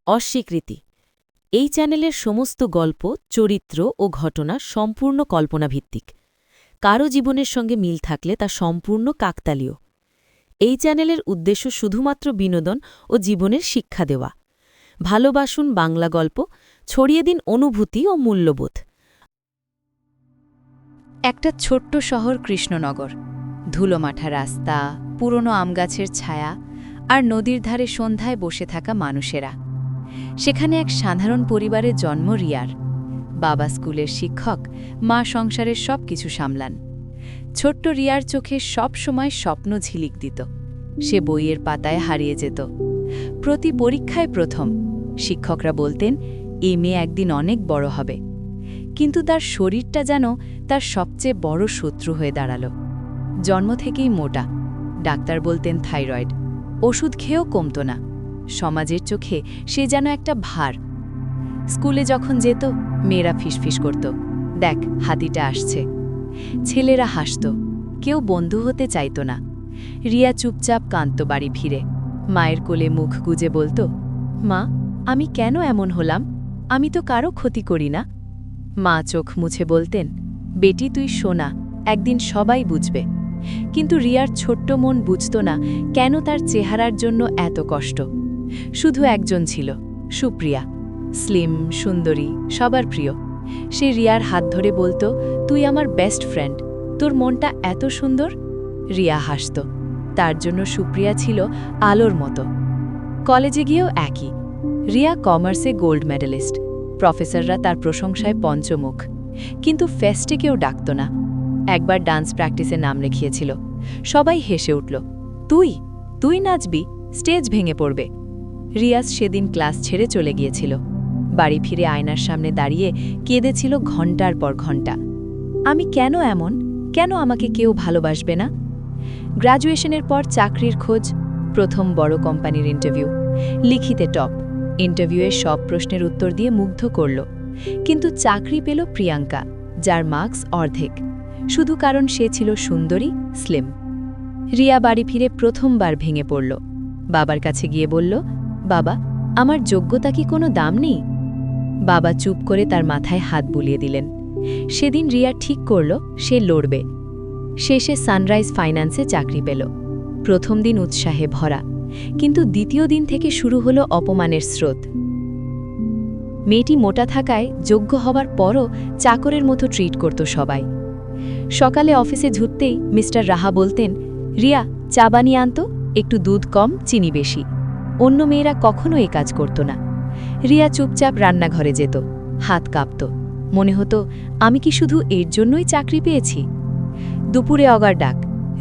অস্বীকৃতি। এই চ্যানেলের সমস্ত গল্প, চরিত্র ও ঘটনা সম্পূর্ণ কল্পনাভিত্তিক। কারো জীবনের সঙ্গে মিল থাকলে তা সম্পূর্ণ কাকতালীয়। এই চ্যানেলের উদ্দেশ্য শুধুমাত্র বিনোদন ও জীবনের শিক্ষা দেওয়া। ভালোবাসুন বাংলা গল্প, ছড়িয়ে দিন অনুভূতি ও মূল্যবোধ। একটা ছোট্ট শহর কৃষ্ণনগর। ধুলোমাঠা রাস্তা, পুরনো আমগাছের ছায়া আর নদীর ধারে সন্ধ্যায় বসে থাকা মানুষেরা। সেখানে এক সাধারণ পরিবারে জন্ম রিয়ার। বাবা স্কুলের শিক্ষক, মা সংসারের সব কিছু সামলান। ছোট্ট রিয়ার চোখে সব সময় স্বপ্ন ঝিলিক দিত। সে বইয়ের পাতায় হারিয়ে যেত। প্রতি পরীক্ষায় প্রথম। শিক্ষকরা বলতেন, এই মেয়ে একদিন অনেক বড় হবে। কিন্তু তার শরীরটা যেন তার সবচেয়ে বড় শত্রু হয়ে দাঁড়াল। জন্ম থেকেই মোটা। ডাক্তার বলতেন থাইরয়েড। ওষুধ খেয়েও কমত না। সমাজের চোখে সে যেন একটা ভার। স্কুলে যখন যেত, মেয়েরা ফিসফিস করত, দেখ হাতিটা আসছে। ছেলেরা হাসত, কেউ বন্ধু হতে চাইত না। রিয়া চুপচাপ কাঁদত বাড়ি ফিরে। মায়ের কোলে মুখ গুজে বলতো, মা, আমি কেন এমন হলাম? আমি তো কারো ক্ষতি করি না। মা চোখ মুছে বলতেন, বেটি তুই শোনা, একদিন সবাই বুঝবে। কিন্তু রিয়ার ছোট্ট মন বুঝত না কেন তার চেহারার জন্য এত কষ্ট। শুধু একজন ছিল, সুপ্রিয়া। স্লিম, সুন্দরী, সবার প্রিয়। সে রিয়ার হাত ধরে বলতো, তুই আমার বেস্ট ফ্রেন্ড, তোর মনটা এত সুন্দর। রিয়া হাসত। তার জন্য সুপ্রিয়া ছিল আলোর মতো। কলেজে গিয়েও একই। রিয়া কমার্সে গোল্ড মেডেলিস্ট। প্রফেসররা তার প্রশংসায় পঞ্চমুখ। কিন্তু ফেস্টে কেউ ডাকত না। একবার ডান্স প্র্যাকটিসে নাম লিখিয়েছিল। সবাই হেসে উঠল, তুই তুই নাচবি, স্টেজ ভেঙে পড়বে। রিয়াজ সেদিন ক্লাস ছেড়ে চলে গিয়েছিল। বাড়ি ফিরে আয়নার সামনে দাঁড়িয়ে কেঁদেছিল ঘণ্টার পর ঘণ্টা। আমি কেন এমন? কেন আমাকে কেউ ভালোবাসবে না? গ্র্যাজুয়েশনের পর চাকরির খোঁজ, প্রথম বড় কোম্পানির ইন্টারভিউ। লিখিতে টপ। ইন্টারভিউয়ের সব প্রশ্নের উত্তর দিয়ে মুগ্ধ করল। কিন্তু চাকরি পেল প্রিয়াঙ্কা, যার মার্কস অর্ধেক, শুধু কারণ সে ছিল সুন্দরী, স্লিম। রিয়া বাড়ি ফিরে প্রথমবার ভেঙে পড়ল। বাবার কাছে গিয়ে বলল, বাবা, আমার যোগ্যতা কি কোনো দাম নেই? বাবা চুপ করে তার মাথায় হাত বুলিয়ে দিলেন। সেদিন রিয়া ঠিক করল সে লড়বে। শেষে সানরাইজ ফাইন্যান্সে চাকরি পেল। প্রথম দিন উৎসাহে ভরা, কিন্তু দ্বিতীয় দিন থেকে শুরু হলো অপমানের স্রোত। মেয়েটি মোটা থাকায় যোগ্য হবার পরও চাকরের মতো ট্রিট করত সবাই। সকালে অফিসে ঝুঁকতেই মিস্টার রাহা বলতেন, রিয়া, চা বানিয়ে আনতো, একটু দুধ কম, চিনি বেশি। অন্য মেয়েরা কখনো এই কাজ করত না। রিয়া চুপচাপ রান্নাঘরে যেত, হাত কাঁপত। মনে হতো, আমি কি শুধু এর জন্যই চাকরি পেয়েছি? দুপুরে অগার ডাক,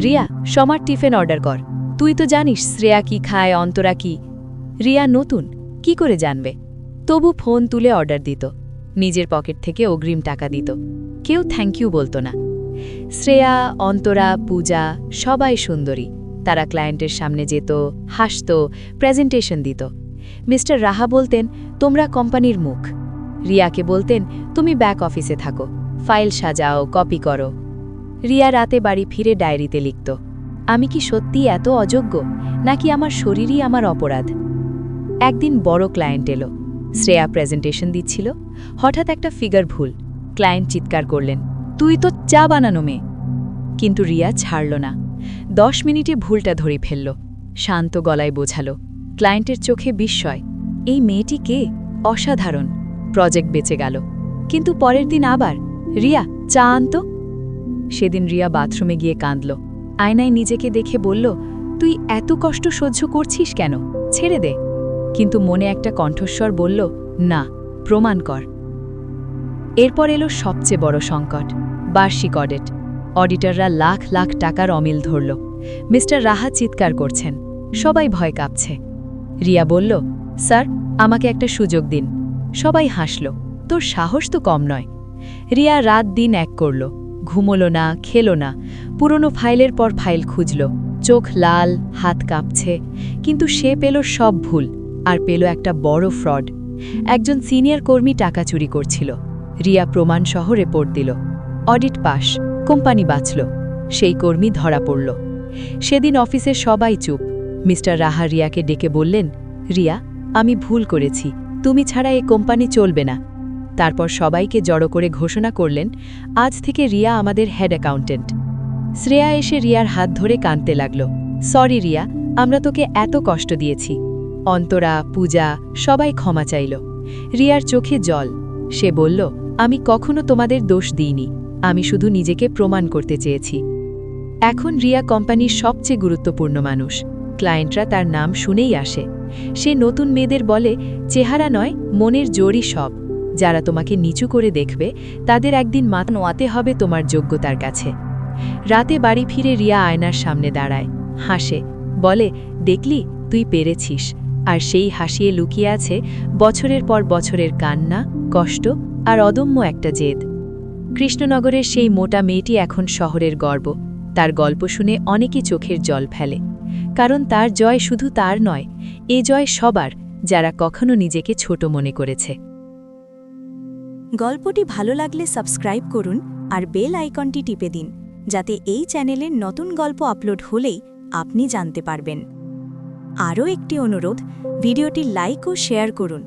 রিয়া, সমার টিফিন অর্ডার কর। তুই তো জানিস শ্রেয়া কি খায়, অন্তরা কি। রিয়া নতুন, কি করে জানবে? তবু ফোন তুলে অর্ডার দিত। নিজের পকেট থেকে অগ্রিম টাকা দিত। কেউ থ্যাংক ইউ বলতো না। শ্রেয়া, অন্তরা, পূজা সবাই সুন্দরী। তারা ক্লায়েন্টের সামনে যেত, হাসত, প্রেজেন্টেশন দিত। মিস্টার রাহা বলতেন, তোমরা কোম্পানির মুখ। রিয়াকে বলতেন, তুমি ব্যাক অফিসে থাকো, ফাইল সাজাও, কপি করো। রিয়া রাতে বাড়ি ফিরে ডায়েরিতে লিখত, আমি কি সত্যি এত অযোগ্য, নাকি আমার শরীরই আমার অপরাধ? একদিন বড় ক্লায়েন্ট এলো। শ্রেয়া প্রেজেন্টেশন দিচ্ছিল। হঠাৎ একটা ফিগার ভুল। ক্লায়েন্ট চিৎকার করলেন, তুই তো চা বানানো মেয়ে। কিন্তু রিয়া ছাড়ল না। 10 মিনিটে ভুলটা ধরে ফেলল। শান্ত গলায় বোঝালো। ক্লায়েন্টের চোখে বিস্ময়, এই মেয়েটি কে? অসাধারণ। প্রজেক্ট বেঁচে গেল। কিন্তু পরের দিন আবার, রিয়া, চা আনতো। সেদিন রিয়া বাথরুমে গিয়ে কাঁদল। আয়নায় নিজেকে দেখে বলল, তুই এত কষ্ট সহ্য করছিস কেন? ছেড়ে দে। কিন্তু মনে একটা কণ্ঠস্বর বলল, না, প্রমাণ কর। এরপর এলো সবচেয়ে বড় সংকট, বার্ষিক অডিট। অডিটররা লাখ লাখ টাকার অমিল ধরল। মিস্টার রাহা চিৎকার করছেন, সবাই ভয় কাঁপছে। রিয়া বলল, স্যার, আমাকে একটা সুযোগ দিন। সবাই হাসল, তোর সাহস তো কম নয়। রিয়া রাত দিন এক করল, ঘুমোল না, খেল না। পুরনো ফাইলের পর ফাইল খুঁজল, চোখ লাল, হাত কাঁপছে। কিন্তু সে পেল সব ভুল, আর পেল একটা বড় ফ্রড। একজন সিনিয়র কর্মী টাকা চুরি করছিল। রিয়া প্রমাণসহ রিপোর্ট দিল। অডিট পাস, কোম্পানি বাঁচল। সেই কর্মী ধরা পড়ল। সেদিন অফিসে সবাই চুপ। মিস্টার রাহা রিয়াকে ডেকে বললেন, রিয়া, আমি ভুল করেছি, তুমি ছাড়া এই কোম্পানি চলবে না। তারপর সবাইকে জড়ো করে ঘোষণা করলেন, আজ থেকে রিয়া আমাদের হেড অ্যাকাউন্টেন্ট। শ্রেয়া এসে রিয়ার হাত ধরে কাঁদতে লাগল। সরি রিয়া, আমরা তোকে এত কষ্ট দিয়েছি। অন্তরা, পূজা সবাই ক্ষমা চাইল। রিয়ার চোখে জল। সে বলল, আমি কখনো তোমাদের দোষ দিইনি, আমি শুধু নিজেকে প্রমাণ করতে চেয়েছি। এখন রিয়া কোম্পানির সবচেয়ে গুরুত্বপূর্ণ মানুষ। ক্লায়েন্টরা তার নাম শুনেই আসে। সে নতুন মেয়েদের বলে, চেহারা নয়, মনের জোরই সব। যারা তোমাকে নিচু করে দেখবে তাদের একদিন মাথা নোয়াতে হবে তোমার যোগ্যতার কাছে। রাতে বাড়ি ফিরে রিয়া আয়নার সামনে দাঁড়ায়, হাসে, বলে, দেখলি তুই পেরেছিস। আর সেই হাসিয়ে লুকিয়ে আছে বছরের পর বছরের কান্না, কষ্ট আর অদম্য একটা জেদ। কৃষ্ণনগরের সেই মোটা মেয়েটি এখন শহরের গর্ব। তার গল্প শুনে অনেকেই চোখের জল ফেলে, কারণ তার জয় শুধু তার নয়, এ জয় সবার, যারা কখনো নিজেকে ছোট মনে করেছে। গল্পটি ভালো লাগলে সাবস্ক্রাইব করুন আর বেল আইকনটি টিপে দিন, যাতে এই চ্যানেলের নতুন গল্প আপলোড হলেই আপনি জানতে পারবেন। আরও একটি অনুরোধ, ভিডিওটি লাইক ও শেয়ার করুন।